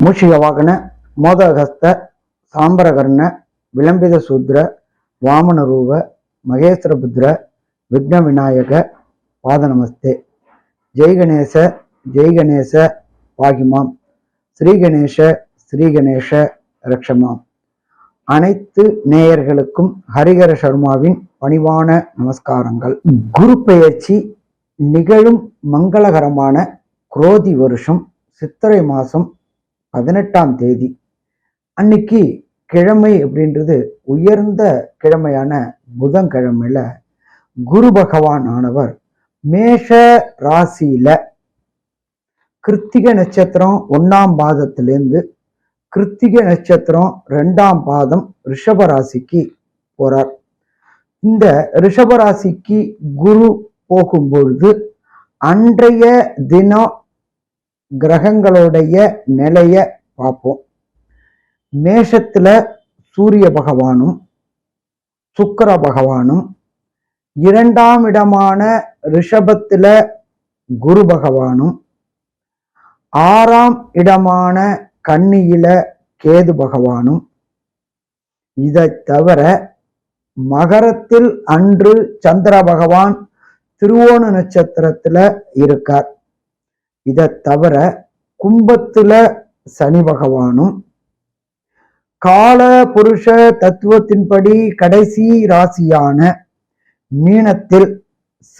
மூஷிக வாகன மோதகஸ்த சாம்பரகர்ண விளம்பித சூத்ர வாமன ரூப மகேஸ்வரபுத்திர விக்ன விநாயக பாத நமஸ்தே. ஜெய் கணேச ஜெய் கணேச பாகிமாம், ஸ்ரீ கணேச ஸ்ரீ கணேச ரக்ஷமாம். அனைத்து நேயர்களுக்கும் ஹரிஹர சர்மாவின் பணிவான நமஸ்காரங்கள். குரு பெயர்ச்சி நிகழும் மங்களகரமான குரோதி வருஷம் சித்திரை மாதம் 18ஆம் தேதி அன்னைக்கு கிழமை அப்படின்றது உயர்ந்த கிழமையான புதன்கிழமையில குரு பகவான் ஆனவர் மேஷ ராசியில கிருத்திகை நட்சத்திரம் 1ஆம் பாதத்திலேருந்து கிருத்திகை நட்சத்திரம் 2ஆம் பாதம் ரிஷப ராசிக்கு போறார். இந்த ரிஷப ராசிக்கு குரு போகும்பொழுது அன்றைய தினம் கிரகங்களுடைய நிலைய பார்ப்போம். மேஷத்துல சூரிய பகவானும் சுக்கிர பகவானும், 2ஆம் இடமான ரிஷபத்துல குரு பகவானும், 6ஆம் இடமான கன்னியில கேது பகவானும், இதை தவிர மகரத்தில் அன்று சந்திர பகவான் திருவோண நட்சத்திரத்துல இருக்கார். இதை தவிர கும்பத்துல சனி பகவானும், கால புருஷ தத்துவத்தின்படி கடைசி ராசியான மீனத்தில்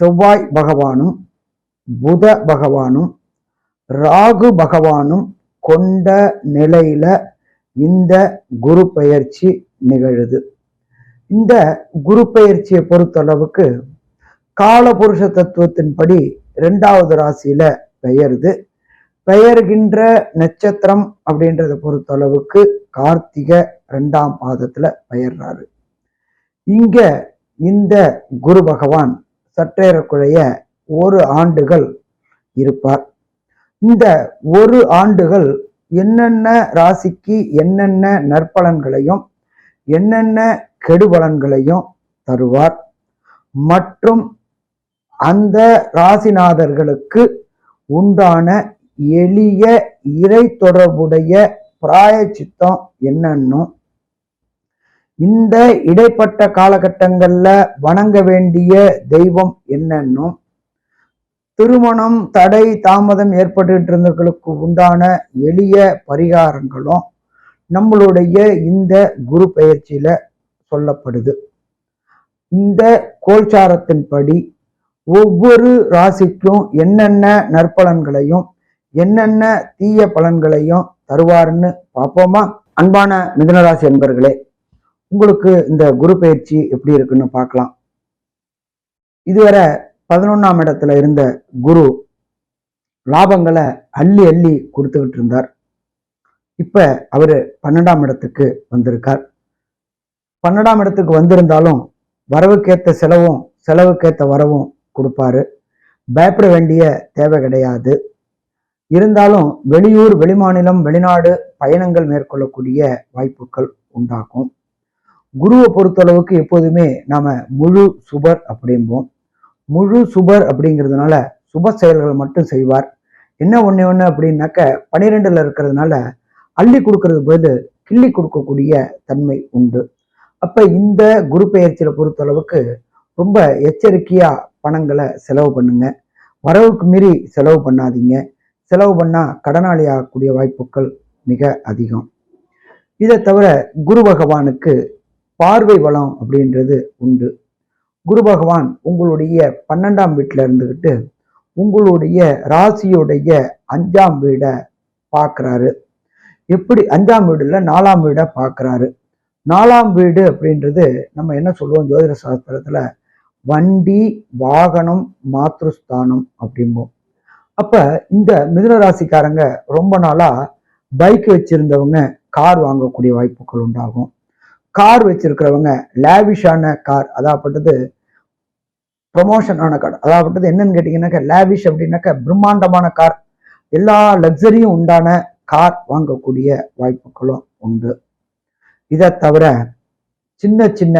செவ்வாய் பகவானும் புத பகவானும் ராகு பகவானும் கொண்ட நிலையில இந்த குரு பெயர்ச்சி நிகழுது. இந்த குரு பெயர்ச்சியை பொறுத்தளவுக்கு காலபுருஷ தத்துவத்தின்படி 2வது ராசியில பெயருது. பெயர்கின்ற நட்சத்திரம் அப்படின்றத பொறுத்தளவுக்கு கார்த்திகை 2ஆம் பாதத்துல பெயர்றாரு. இங்க இந்த குரு பகவான் சற்றேறக்குறைய 1 ஆண்டுகள் இருப்பார். இந்த 1 ஆண்டுகள் என்னென்ன ராசிக்கு என்னென்ன நற்பலன்களையும் என்னென்ன கெடுபலன்களையும் தருவார் மற்றும் அந்த ராசிநாதர்களுக்கு உண்டான எளிய இறை தொடர்புடைய பிராயச்சித்தம் என்னன்னும், இந்த இடைப்பட்ட காலகட்டங்கள்ல வணங்க வேண்டிய தெய்வம் என்னன்னும், திருமணம் தடை தாமதம் ஏற்பட்டு இருந்தவர்களுக்கு உண்டான எளிய பரிகாரங்களும் நம்மளுடைய இந்த குரு பெயர்ச்சியில சொல்லப்படுது. இந்த கோல்சாரத்தின்படி ஒவ்வொரு ராசிக்கும் என்னென்ன நற்பலன்களையும் என்னென்ன தீய பலன்களையும் தருவாருன்னு பார்ப்போமா? அன்பான மிதுனராசி அன்பர்களே, உங்களுக்கு இந்த குரு பயிற்சி எப்படி இருக்குன்னு பார்க்கலாம். இதுவரை 11ஆம் இடத்துல இருந்த குரு லாபங்களை அள்ளி அள்ளி கொடுத்துக்கிட்டு இருந்தார். இப்ப அவரு 12ஆம் இடத்துக்கு வந்திருக்கார். 12ஆம் இடத்துக்கு வந்திருந்தாலும் வரவுக்கேற்ற செலவும் செலவுக்கேற்ற வரவும் கொடுப்பாரு. பயப்பட வேண்டிய தேவை கிடையாது. இருந்தாலும் வெளியூர் வெளிமாநிலம் வெளிநாடு பயணங்கள் மேற்கொள்ளக்கூடிய வாய்ப்புகள் உண்டாகும். குருவை பொறுத்தளவுக்கு எப்போதுமே நாம முழு சுபர் அப்படிம்போம். முழு சுபர் அப்படிங்கிறதுனால சுப செயல்கள் மட்டும் செய்வார். என்ன ஒண்ணு அப்படின்னாக்க 12ல இருக்கிறதுனால அள்ளி கொடுக்கறது பதில் கிள்ளி கொடுக்கக்கூடிய தன்மை உண்டு. அப்ப இந்த குரு பெயர்ச்சியில பொறுத்தளவுக்கு ரொம்ப எச்சரிக்கையா பணங்களை செலவு பண்ணுங்க. வரவுக்கு மீறி செலவு பண்ணாதீங்க. செலவு பண்ணா கடனாளி ஆகக்கூடிய வாய்ப்புகள் மிக அதிகம். இதை தவிர குரு பகவானுக்கு பார்வை பலம் அப்படின்றது உண்டு. குரு பகவான் உங்களுடைய 12ஆம் வீட்டுல இருந்துகிட்டு உங்களுடைய ராசியுடைய 5ஆம் வீடை பார்க்கிறாரு. எப்படி 5ஆம் வீடுல 4ஆம் வீடை பார்க்கிறாரு. 4ஆம் வீடு அப்படின்றது நம்ம என்ன சொல்லுவோம் ஜோதிட சாஸ்திரத்துல வண்டி வாகனம் மாத்ருஸ்தானம் அப்படிம்போம். அப்ப இந்த மிதுன ராசிக்காரங்க ரொம்ப நாளா பைக் வச்சிருந்தவங்க கார் வாங்கக்கூடிய வாய்ப்புகள் உண்டாகும். கார் வச்சிருக்கிறவங்க லேவிஷான கார், அதாப்பட்டது ப்ரொமோஷன் ஆன கார், அதாப்பட்டது என்னன்னு கேட்டீங்கன்னாக்க லேவிஷ் அப்படின்னாக்க பிரம்மாண்டமான கார், எல்லா லக்ஸரியும் உண்டான கார் வாங்கக்கூடிய வாய்ப்புகளும் உண்டு. இதை தவிர சின்ன சின்ன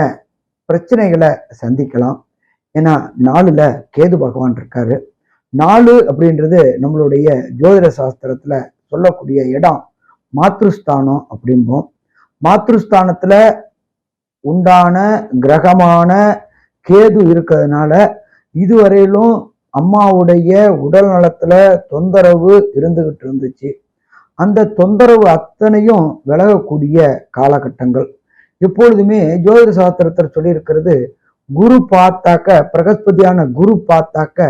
பிரச்சனைகளை சந்திக்கலாம். ஏன்னா 4ல கேது பகவான் இருக்காரு. 4 அப்படின்றது நம்மளுடைய ஜோதிட சாஸ்திரத்துல சொல்லக்கூடிய இடம் மாத்ருஸ்தானம் அப்படிம்போம். மாத்ருஸ்தானத்துல உண்டான கிரகமான கேது இருக்கிறதுனால இதுவரையிலும் அம்மாவுடைய உடல் நலத்துல தொந்தரவு இருந்துகிட்டு இருந்துச்சு. அந்த தொந்தரவு அத்தனையும் விலகக்கூடிய காலகட்டங்கள். எப்பொழுதுமே ஜோதிட சாஸ்திரத்தில் சொல்லியிருக்கிறது, குரு பார்த்தாக்க, பிரகஸ்பதியான குரு பார்த்தாக்க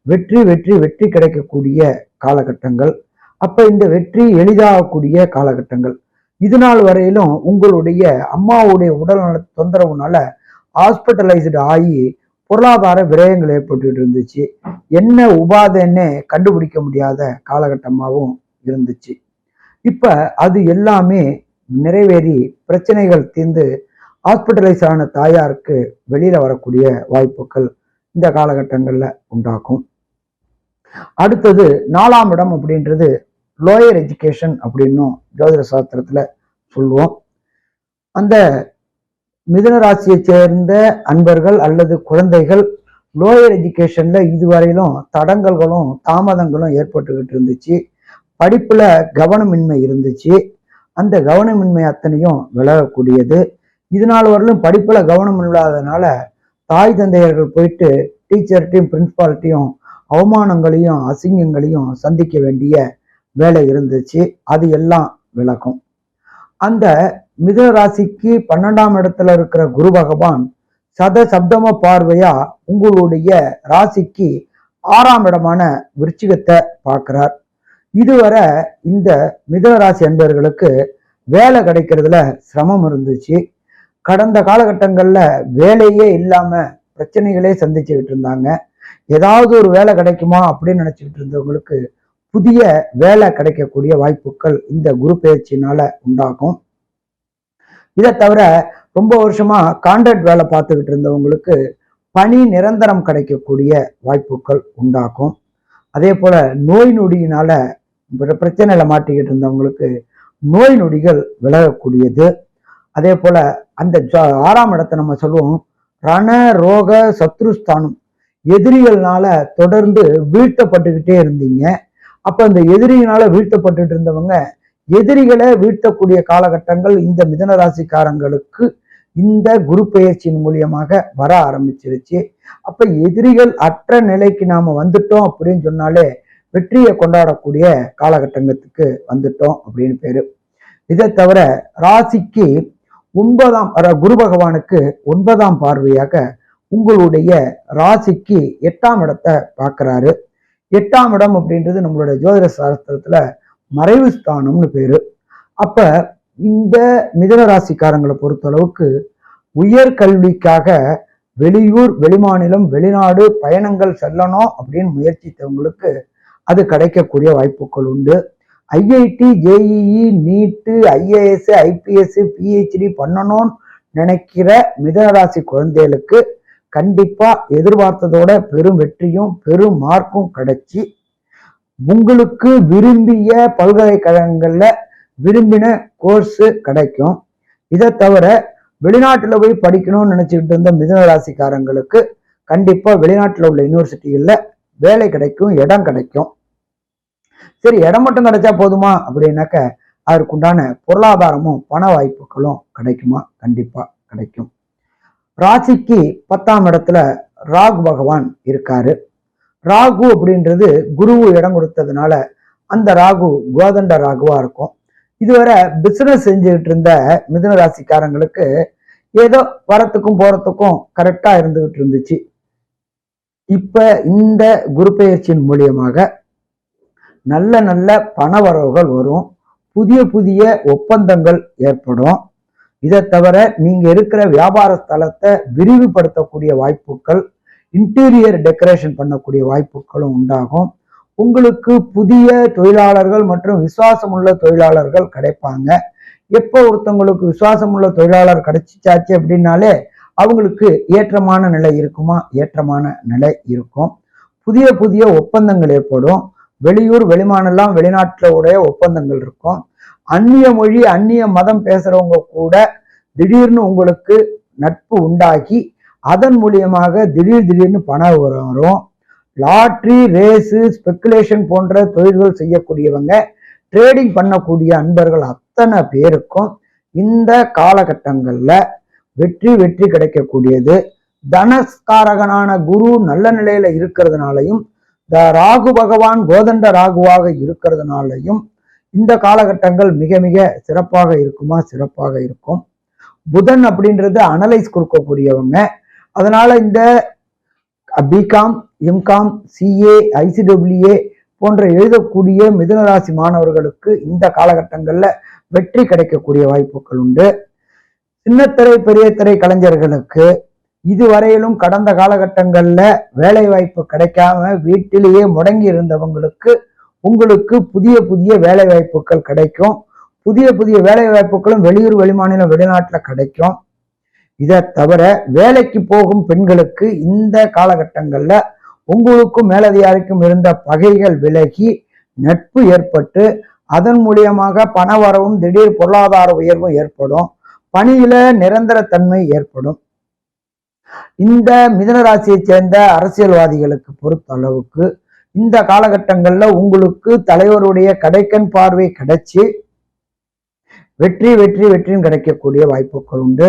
வெற்றி வெற்றி வெற்றி கிடைக்கக்கூடிய காலகட்டங்கள். அப்ப இந்த வெற்றி எளிதாகக்கூடிய காலகட்டங்கள். இது நாள் வரையிலும் உங்களுடைய அம்மாவுடைய உடல்நல தொந்தரவுனால ஹாஸ்பிட்டலைஸ்டு ஆகி பொருளாதார விரயங்கள் ஏற்பட்டு இருந்துச்சு. என்ன உபாதைன்னு கண்டுபிடிக்க முடியாத காலகட்டமாகவும் இருந்துச்சு. இப்ப அது எல்லாமே நிறைவேறி பிரச்சனைகள் தீர்ந்து ஹாஸ்பிட்டலைஸ் ஆன தாயாருக்கு வெளியில வரக்கூடிய வாய்ப்புகள் இந்த காலகட்டங்கள்ல உண்டாக்கும். அடுத்தது 4ஆம் இடம் அப்படின்றது லோயர் எஜுகேஷன் அப்படின்னும் ஜோதிட சாஸ்திரத்துல சொல்லுவோம். அந்த மிதுன ராசியை சேர்ந்த அன்பர்கள் அல்லது குழந்தைகள் லோயர் எஜுகேஷன்ல இதுவரையிலும் தடங்கல்களும் தாமதங்களும் ஏற்பட்டுக்கிட்டு இருந்துச்சு. படிப்புல கவனமின்மை இருந்துச்சு. அந்த கவனமின்மை அத்தனையும் விலகக்கூடியது. இதனால் வரலும் படிப்புல கவனம் இல்லாததுனால தாய் தந்தையர்கள் போயிட்டு டீச்சர்கிட்டையும் பிரின்சிபால்ட்டையும் அவமானங்களையும் அசிங்கங்களையும் சந்திக்க வேண்டிய வேலை இருந்துச்சு. அது எல்லாம் விலகும். அந்த மிதுன ராசிக்கு 12ஆம் இடத்துல இருக்கிற குரு பகவான் சப்தம பார்வையா உங்களுடைய ராசிக்கு 6ஆம் இடமான விருச்சிகத்தை பார்க்கிறார். இதுவரை இந்த மிதுன ராசி அன்பர்களுக்கு வேலை கிடைக்கிறதுல சிரமம் இருந்துச்சு. கடந்த காலகட்டங்கள்ல வேலையே இல்லாம பிரச்சனைகளே சந்திச்சுக்கிட்டு இருந்தாங்க. ஏதாவது ஒரு வேலை கிடைக்குமா அப்படின்னு நினைச்சுக்கிட்டு இருந்தவங்களுக்கு புதிய வேலை கிடைக்கக்கூடிய வாய்ப்புகள் இந்த குரு பயிற்சியினால உண்டாகும். இதை தவிர ரொம்ப வருஷமா கான்ட்ராக்ட் வேலை பார்த்துக்கிட்டு இருந்தவங்களுக்கு பணி நிரந்தரம் கிடைக்கக்கூடிய வாய்ப்புகள் உண்டாகும். அதே போல நோய் நொடியினால பிரச்சனையில மாட்டிக்கிட்டு இருந்தவங்களுக்கு நோய் நொடிகள் விலகக்கூடியது. அதே போல அந்த 6ஆம் இடத்தை நம்ம சொல்லுவோம் ரண ரோக சத்ருஸ்தானம். எதிரிகள்னால தொடர்ந்து வீழ்த்தப்பட்டுக்கிட்டே இருந்தீங்க. அப்ப அந்த எதிரியினால வீழ்த்தப்பட்டு இருந்தவங்க எதிரிகளை வீழ்த்தக்கூடிய காலகட்டங்கள் இந்த மிதுன ராசிக்காரங்களுக்கு இந்த குரு பெயர்ச்சியின் மூலியமாக வர ஆரம்பிச்சிருச்சு. அப்ப எதிரிகள் அற்ற நிலைக்கு நாம வந்துட்டோம் அப்படின்னு சொன்னாலே வெற்றியை கொண்டாடக்கூடிய காலகட்டத்துக்கு வந்துட்டோம் அப்படின்னு பேரு. இதை தவிர ராசிக்கு 9ஆம் குரு பகவானுக்கு 9ஆம் பார்வையாக உங்களுடைய ராசிக்கு 8ஆம் இடத்தை பார்க்கிறாரு. 8ஆம் இடம் அப்படின்றது நம்மளுடைய ஜோதிட சாஸ்திரத்துல மறைவு ஸ்தானம்னு பேரு. அப்ப இந்த மிதுன ராசிக்காரங்களை பொறுத்தளவுக்கு உயர்கல்விக்காக வெளியூர் வெளிமாநிலம் வெளிநாடு பயணங்கள் செல்லணும் அப்படின்னு முயற்சித்தவங்களுக்கு அது கிடைக்கக்கூடிய வாய்ப்புகள் உண்டு. ஐஐடி ஜேஇஇ நீட்டு ஐஏஎஸ் ஐபிஎஸ் பிஹெச்டி பண்ணணும்னு நினைக்கிற மிதுனராசி குழந்தைகளுக்கு கண்டிப்பா எதிர்பார்த்ததோட பெரும் வெற்றியும் பெரும் மார்க்கும் கிடைச்சி உங்களுக்கு விரும்பிய பல்கலைக்கழகங்கள்ல விரும்பின கோர்ஸ் கிடைக்கும். இதை தவிர வெளிநாட்டுல போய் படிக்கணும்னு நினைச்சுக்கிட்டு இருந்த மிதுன ராசிக்காரங்களுக்கு கண்டிப்பா வெளிநாட்டுல உள்ள யூனிவர்சிட்டிகள்ல வேலை கிடைக்கும், இடம் கிடைக்கும். சரி, இடம் மட்டும் கிடைச்சா போதுமா அப்படின்னாக்க அதற்குண்டான பொருளாதாரமும் பண வாய்ப்புகளும் கிடைக்குமா? கண்டிப்பா கிடைக்கும். ராசிக்கு 10ஆம் இடத்துல ராகு பகவான் இருக்காரு. ராகு அப்படின்றது குருவு இடம் கொடுத்ததுனால அந்த ராகு கோதண்ட ராகுவா இருக்கும். இதுவரை பிசினஸ் செஞ்சுக்கிட்டு இருந்த மிதுன ராசிக்காரங்களுக்கு ஏதோ வரத்துக்கும் போறதுக்கும் கரெக்டா இருந்துகிட்டு இருந்துச்சு. இப்ப இந்த குரு பெயர்ச்சியின் மூலியமாக நல்ல நல்ல பண வரவுகள் வரும், புதிய புதிய ஒப்பந்தங்கள் ஏற்படும். இதை தவிர நீங்க இருக்கிற வியாபார ஸ்தலத்தை விரிவுபடுத்தக்கூடிய வாய்ப்புகள், இன்டீரியர் டெக்கரேஷன் பண்ணக்கூடிய வாய்ப்புகளும் உண்டாகும். உங்களுக்கு புதிய தொழிலாளர்கள் மற்றும் விசுவாசம் உள்ள தொழிலாளர்கள் கிடைப்பாங்க. எப்போ ஒருத்தவங்களுக்கு விசுவாசம் உள்ள தொழிலாளர் கிடைச்சிச்சாச்சு அப்படின்னாலே அவங்களுக்கு ஏற்றமான நிலை இருக்குமா? ஏற்றமான நிலை இருக்கும். புதிய புதிய ஒப்பந்தங்கள் ஏற்படும். வெளியூர் வெளிமாநிலம் வெளிநாட்டுல உடைய ஒப்பந்தங்கள் இருக்கும். அந்நிய மொழி அந்நிய மதம் பேசுறவங்க கூட திடீர்னு உங்களுக்கு நட்பு உண்டாகி அதன் மூலியமாக திடீர்னு பணம் வரும். லாட்ரி, ரேஸு, ஸ்பெக்குலேஷன் போன்ற தொழில்கள் செய்யக்கூடியவங்க, ட்ரேடிங் பண்ணக்கூடிய அன்பர்கள் அத்தனை பேருக்கும் இந்த காலகட்டங்கள்ல வெற்றி வெற்றி கிடைக்கக்கூடியது. தனஸ்காரகனான குரு நல்ல நிலையில இருக்கிறதுனாலையும், ராகு பகவான் கோதண்ட ராகுவாக இருக்கிறதுனாலையும் இந்த காலகட்டங்கள் மிக மிக சிறப்பாக இருக்குமா? சிறப்பாக இருக்கும். புதன் அப்படின்றது அனலைஸ் கொடுக்கக்கூடியவங்க. அதனால இந்த பிகாம், எம்காம், சிஏ, ஐசிடபிள்யூஏ போன்ற எழுதக்கூடிய மிதுனராசி மாணவர்களுக்கு இந்த காலகட்டங்கள்ல வெற்றி கிடைக்கக்கூடிய வாய்ப்புகள் உண்டு. சின்னத்திரை பெரிய திரை கலைஞர்களுக்கு இதுவரையிலும் கடந்த காலகட்டங்கள்ல வேலை வாய்ப்பு கிடைக்காம வீட்டிலேயே முடங்கி இருந்தவங்களுக்கு உங்களுக்கு புதிய புதிய வேலை வாய்ப்புகள் கிடைக்கும். புதிய புதிய வேலை வாய்ப்புகளும் வெளியூர், வெளிமாநிலம், வெளிநாட்டுல கிடைக்கும். இதை தவிர வேலைக்கு போகும் பெண்களுக்கு இந்த காலகட்டங்கள்ல உங்களுக்கும் மேலதிகாரிக்கும் இருந்த பகைகள் விலகி நட்பு ஏற்பட்டு அதன் மூலியமாக பண வரவும் திடீர் பொருளாதார உயர்வும் ஏற்படும். பணியில நிரந்தர தன்மை ஏற்படும். இந்த மிதுன ராசியை சேர்ந்த அரசியல்வாதிகளுக்கு பொறுத்த அளவுக்கு இந்த காலகட்டங்கள்ல உங்களுக்கு தலைவருடைய கடைக்கண் பார்வை கிடைச்சி வெற்றி வெற்றி வெற்றியும் கிடைக்கக்கூடிய வாய்ப்புகள் உண்டு.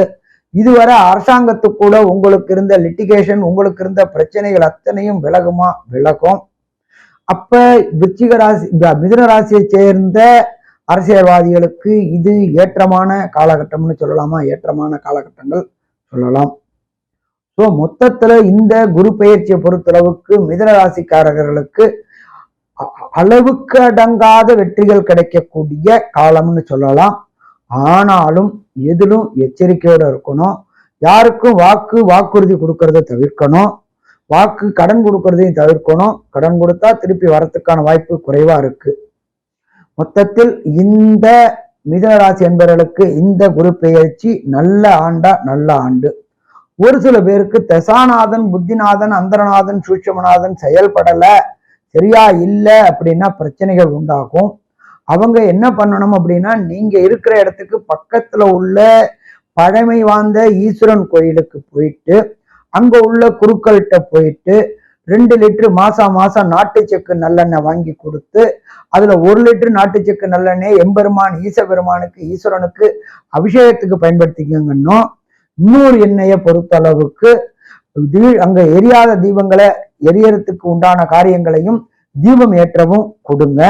இதுவரை அரசாங்கத்துக்கு கூட உங்களுக்கு இருந்த லிட்டிகேஷன், உங்களுக்கு இருந்த பிரச்சனைகள் அத்தனையும் விலகுமா? விலகும். அப்ப விருச்சிக ராசி, மிதுன ராசியை சேர்ந்த அரசியல்வாதிகளுக்கு இது ஏற்றமான காலகட்டம்னு சொல்லலாமா? ஏற்றமான காலகட்டங்கள் சொல்லலாம். ஸோ மொத்தத்துல இந்த குரு பெயர்ச்சியை பொறுத்தளவுக்கு மிதுன ராசிக்காரர்களுக்கு அளவுக்கு அடங்காத வெற்றிகள் கிடைக்கக்கூடிய காலம்னு சொல்லலாம். ஆனாலும் எதிலும் எச்சரிக்கையோட இருக்கணும். யாருக்கும் வாக்குறுதி கொடுக்கறத தவிர்க்கணும். கடன் கொடுக்கறதையும் தவிர்க்கணும். கடன் கொடுத்தா திருப்பி வரத்துக்கான வாய்ப்பு குறைவா இருக்கு. மொத்தத்தில் இந்த மிதுன ராசி என்பவர்களுக்கு இந்த குரு பெயர்ச்சி நல்ல ஆண்டா? நல்ல ஆண்டு. ஒரு சில பேருக்கு தசாநாதன், புத்திநாதன், அந்தரநாதன், சூட்சமநாதன் செயல்படல, சரியா இல்லை அப்படின்னா பிரச்சனைகள் உண்டாகும். அவங்க என்ன பண்ணணும் அப்படின்னா, நீங்க இருக்கிற இடத்துக்கு பக்கத்துல உள்ள பழமை வாய்ந்த ஈஸ்வரன் கோயிலுக்கு போயிட்டு அங்க உள்ள குருக்கள்கிட்ட போயிட்டு 2 லிட்டர் மாசம் நாட்டு செக்கு நல்லெண்ணெய் வாங்கி கொடுத்து அதுல 1 லிட்டர் நாட்டு செக்கு நல்லெண்ணெய் எம்பெருமான் ஈசபெருமானுக்கு, ஈஸ்வரனுக்கு அபிஷேகத்துக்கு பயன்படுத்திக்கணும். இன்னொரு எண்ணெயை பொறுத்த அளவுக்கு அங்க எரியாத தீபங்களை எரியறதுக்கு உண்டான காரியங்களையும் தீபம் ஏற்றவும் கொடுங்க.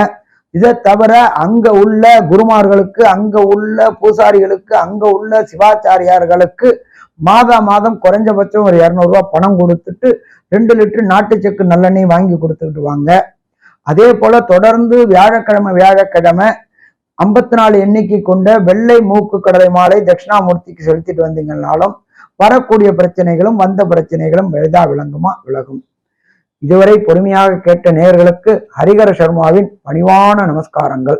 இதை தவிர அங்க உள்ள குருமார்களுக்கு, அங்க உள்ள பூசாரிகளுக்கு, அங்க உள்ள சிவாச்சாரியார்களுக்கு மாதம் குறைஞ்சபட்சம் ஒரு 200 ரூபாய் பணம் கொடுத்துட்டு 2 லிட்டர் நாட்டு செக்கு நல்லெண்ணெய் வாங்கி கொடுத்துக்கிட்டு வாங்க. அதே போல தொடர்ந்து வியாழக்கிழமை 54 எண்ணிக்கை கொண்ட வெள்ளை மூக்கு கடலை மாலை தட்சிணாமூர்த்திக்கு செலுத்திட்டு வந்தீங்கன்னாலும் வரக்கூடிய பிரச்சனைகளும் வந்த பிரச்சனைகளும் எளிதா விலகும். இதுவரை பொறுமையாக கேட்ட நேயர்களுக்கு ஹரிஹர சர்மாவின் பணிவான நமஸ்காரங்கள்.